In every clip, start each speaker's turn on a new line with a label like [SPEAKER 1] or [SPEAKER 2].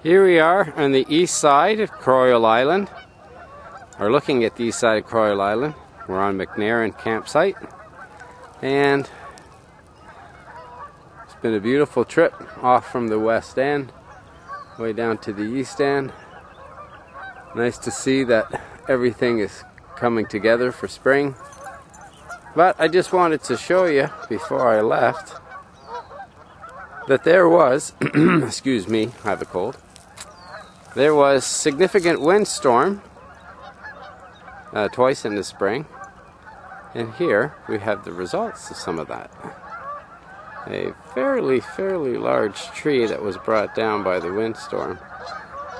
[SPEAKER 1] Here we are on the east side of Croyle Island, or looking at the east side of Croyle Island. We're on McNairin campsite, and it's been a beautiful trip off from the west end, way down to the east end. Nice to see that everything is coming together for spring. But I just wanted to show you before I left that there was, excuse me, I have a cold. There was significant windstorm twice in the spring, and here we have the results of some of that. A fairly large tree that was brought down by the windstorm.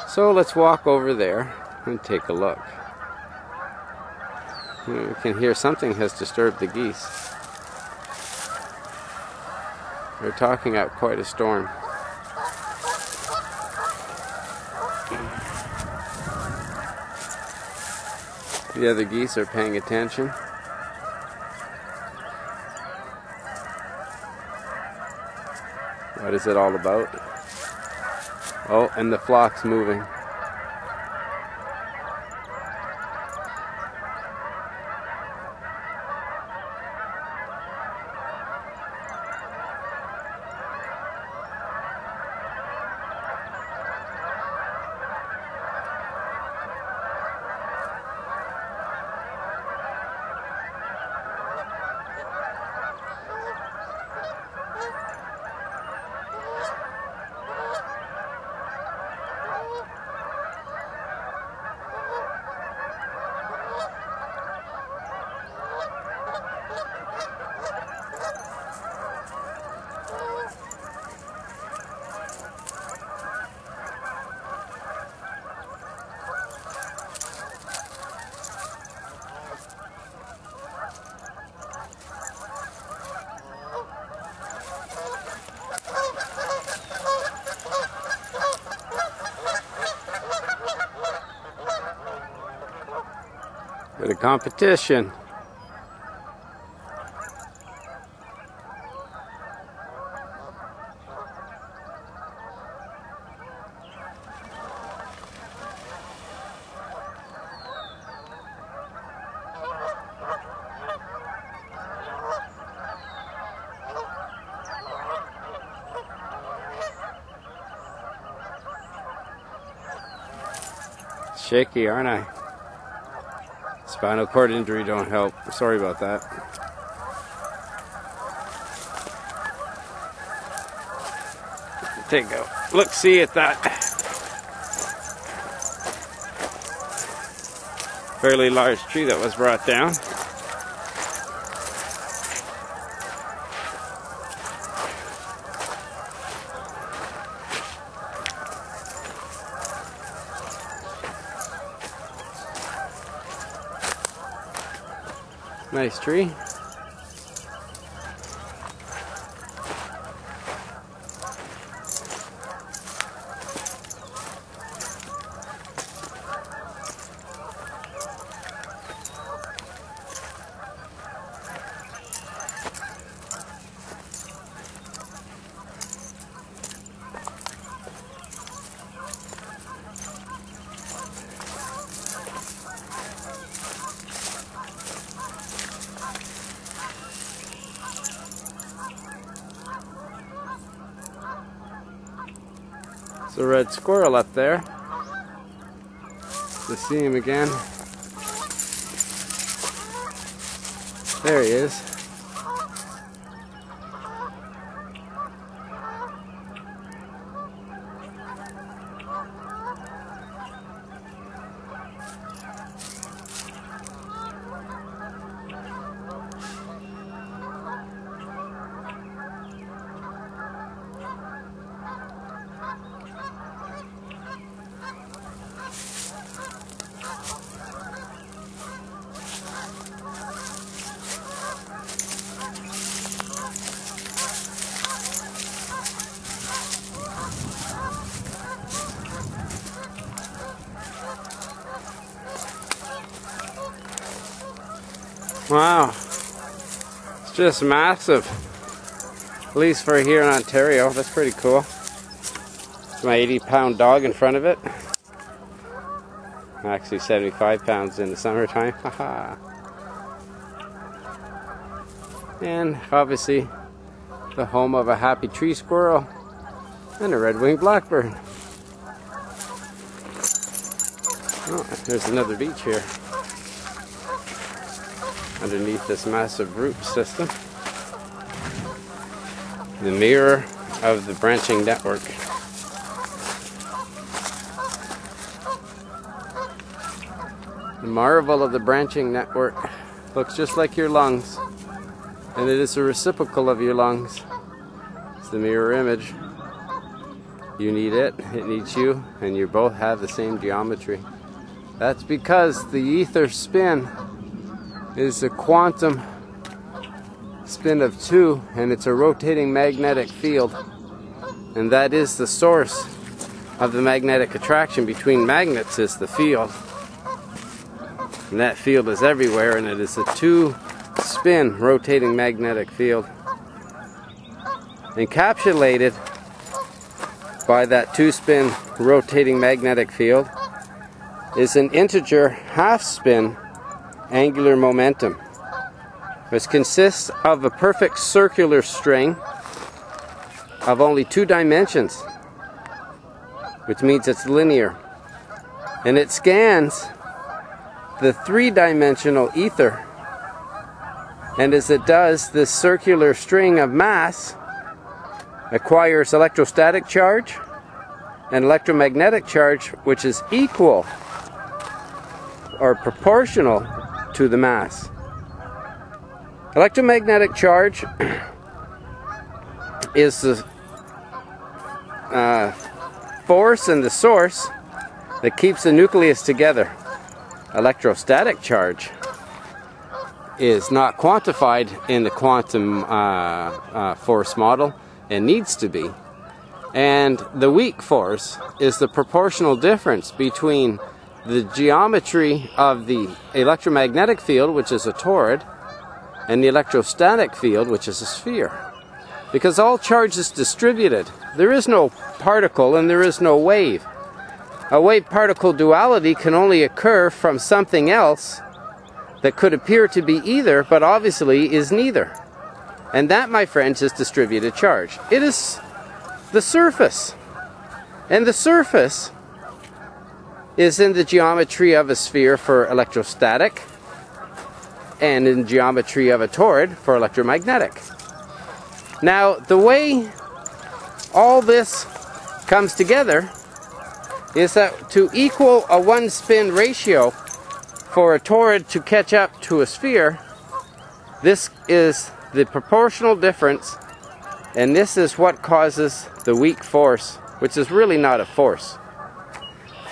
[SPEAKER 1] So let's walk over there and take a look. You can hear something has disturbed the geese. They're talking out quite a storm. The other geese are paying attention. What is it all about? Oh, and the flock's moving. Bit of competition. Shaky, aren't I? Spinal cord injury don't help. Sorry about that. Take a look-see at that fairly large tree that was brought down. Nice tree. There's a red squirrel up there. To see him again. There he is. Wow, it's just massive, at least for here in Ontario. That's pretty cool. My 80-pound dog in front of it. Actually 75 pounds in the summertime. Haha. And obviously the home of a happy tree squirrel and a red-winged blackbird. Oh, there's another beach here underneath this massive root system. The mirror of the branching network. The marvel of the branching network looks just like your lungs, and it is a reciprocal of your lungs. It's the mirror image. You need it, it needs you, and you both have the same geometry. That's because the ether spin is a quantum spin of 2, and it's a rotating magnetic field, and that is the source of the magnetic attraction between magnets, is the field. And that field is everywhere, and it is a 2-spin rotating magnetic field. Encapsulated by that 2-spin rotating magnetic field is an integer half-spin angular momentum, which consists of a perfect circular string of only 2 dimensions, which means it's linear, and it scans the 3-dimensional ether, and as it does, this circular string of mass acquires electrostatic charge and electromagnetic charge, which is equal or proportional to the mass. Electromagnetic charge is the force and the source that keeps the nucleus together. Electrostatic charge is not quantified in the quantum force model, and needs to be. And the weak force is the proportional difference between the geometry of the electromagnetic field, which is a toroid, and the electrostatic field, which is a sphere. Because all charge is distributed. There is no particle and there is no wave. A wave-particle duality can only occur from something else that could appear to be either, but obviously is neither. And that, my friends, is distributed charge. It is the surface. And the surface is in the geometry of a sphere for electrostatic, and in geometry of a toroid for electromagnetic. Now, the way all this comes together is that to equal a 1-spin ratio for a toroid to catch up to a sphere, this is the proportional difference, and this is what causes the weak force, which is really not a force.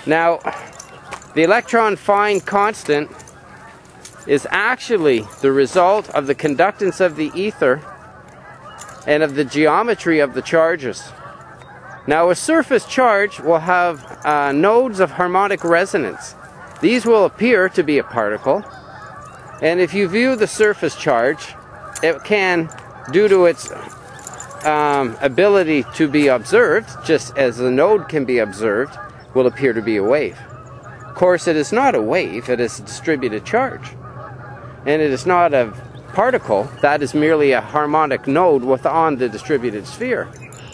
[SPEAKER 1] Now, the electron find constant is actually the result of the conductance of the ether and of the geometry of the charges. Now, a surface charge will have nodes of harmonic resonance. These will appear to be a particle, and if you view the surface charge, it can, due to its ability to be observed, just as the node can be observed, will appear to be a wave. Of course, it is not a wave, it is a distributed charge. And it is not a particle, that is merely a harmonic node within the distributed sphere,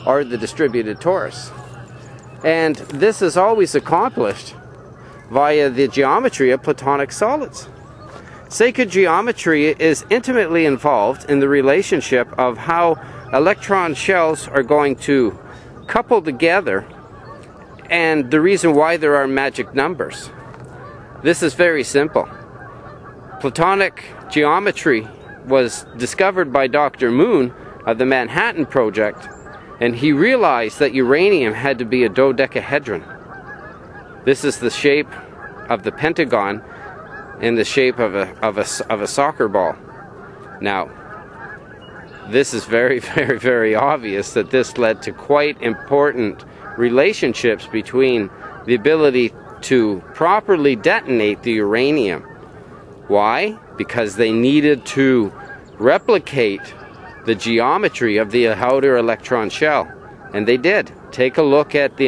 [SPEAKER 1] or the distributed torus. And this is always accomplished via the geometry of Platonic solids. Sacred geometry is intimately involved in the relationship of how electron shells are going to couple together, and the reason why there are magic numbers. This is very simple. Platonic geometry was discovered by Dr. Moon of the Manhattan Project, and he realized that uranium had to be a dodecahedron. This is the shape of the pentagon in the shape of a soccer ball. Now, this is very, very, very obvious that this led to quite important relationships between the ability to properly detonate the uranium. Why? Because they needed to replicate the geometry of the outer electron shell. And they did. Take a look at the